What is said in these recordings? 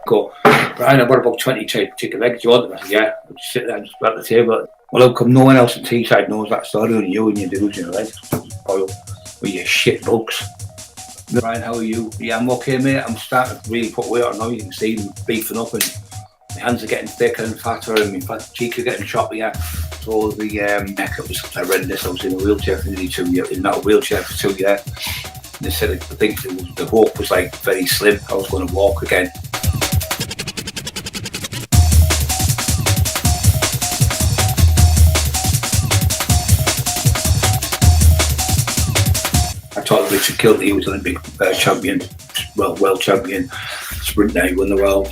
Go, Brian, I've got about 20 chicken legs. Do you want them? I said, yeah. I'd just sit there and just at the table. Well, how come no one else in Teesside knows that story? Only you and your dudes, you know, like, spoil with your shit bugs. Brian, how are you? Yeah, I'm okay, mate. I'm starting to really put weight on now. You can see them beefing up and my hands are getting thicker and fatter and my cheeks are getting choppier. So the neck was horrendous. I was in a wheelchair for nearly 2 years, in that wheelchair for 2 years. They said, I think the hope was like very slim. I was going to walk again. I talked to Richard Kilty, he was Olympic champion, world champion, sprinter, he won the world.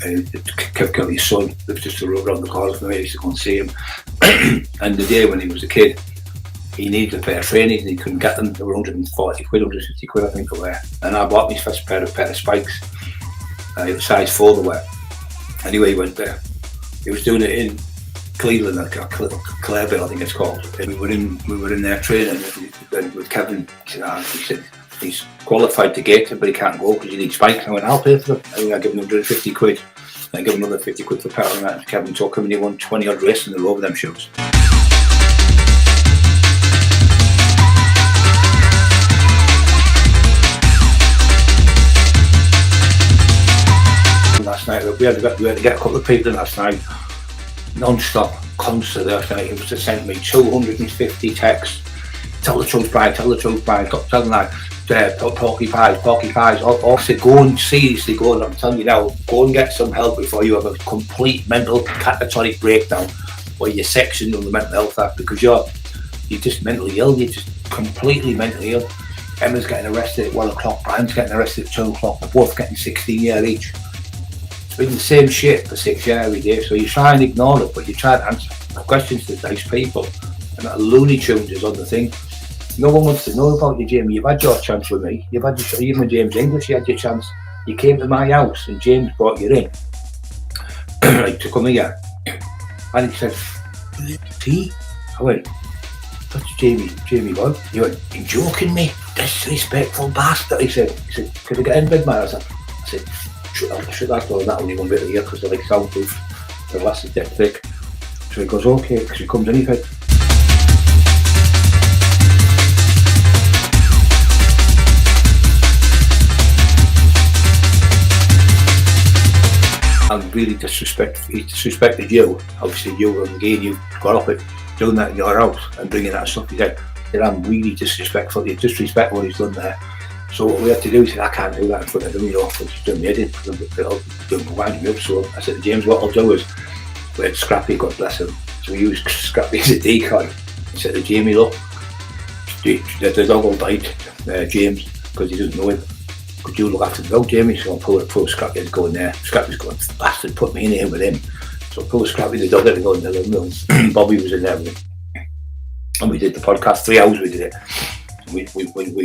Kev Kilty's son lived just around the corner from me. I used to go and see him. And the day when he was a kid, he needed a pair of trainers and he couldn't get them. They were 140 quid, 150 quid, I think they were. And I bought me his first pair of spikes. It was size 4 they were. Anyway, he went there. He was doing it in Cleveland, Clareville, I think it's called. And we were in there training with Kevin. He said he's qualified to get it, but he can't go because he needs spikes. I went, I'll pay for them. I gave him 150 quid. I gave him another 50 quid for petrol and Kevin took him and he won 20 odd races in a row with them shoes. Last night we had to get a couple of people in last night, non-stop, constantly last night. It was to send me 250 texts. Tell the truth, Brian, tell the truth, Brian. Tell them that. Porky pies. I said, go and seriously go, I'm telling you now, go and get some help before you have a complete mental catatonic breakdown where you're sectioned on the mental health act, because you're just mentally ill, you're just completely mentally ill. Emma's getting arrested at 1 o'clock, Brian's getting arrested at 2 o'clock, they're both getting 16 years each. It's been the same shit for 6 years every day, so you try and ignore it, but you try to answer questions to nice people, and that Looney Tunes is on the thing. No one wants to know about you, Jamie. You've had your chance with me. You've had your, even with James English, you had your chance. You came to my house and James brought you in like, to come here. And he said, tea? I went, that's Jamie what? He went, you joking me? Disrespectful bastard. He said, could I get in bed, man? I said, shut that door and that only one bit of the ear because they're like soundproof. The glass is dead thick. So he goes, okay, because he comes in, he said, and really he disrespected you. Obviously you, and again, you got up it, doing that in your house and bringing that stuff. He said, I'm really disrespectful. You disrespect what he's done there. So what we had to do, he said, I can't do that in front of him, you know, because doing me head it'll wind me up. So I said to James, what I'll do is, we had Scrappy, God bless him, so we used Scrappy as a decoy. I said to Jamie, look, the dog will bite James because he doesn't know him. Could you look after the dog, Jamie? So I pulled Scrappy to go in there. Scrappy's going, bastard, put me in here with him. So I pulled Scrappy, the dog, had to go in the living room. Bobby was in there with him. And we did the podcast, 3 hours we did it. We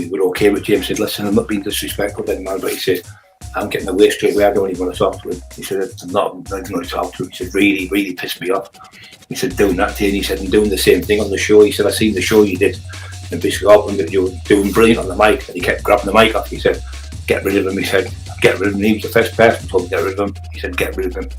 were okay with James. Said, listen, I'm not being disrespectful, then, man, but he said, I'm getting my way straight away, I don't even want to talk to him. He said, I'm not going to talk to him. He said, really pissed me off. He said, doing that to you, and he said, I'm doing the same thing on the show. He said, I seen the show you did. And basically, you were doing brilliant on the mic, and he kept grabbing the mic off. He said, get rid of him. He said, get rid of him. He was the first person who told me to get rid of him. He said, get rid of him.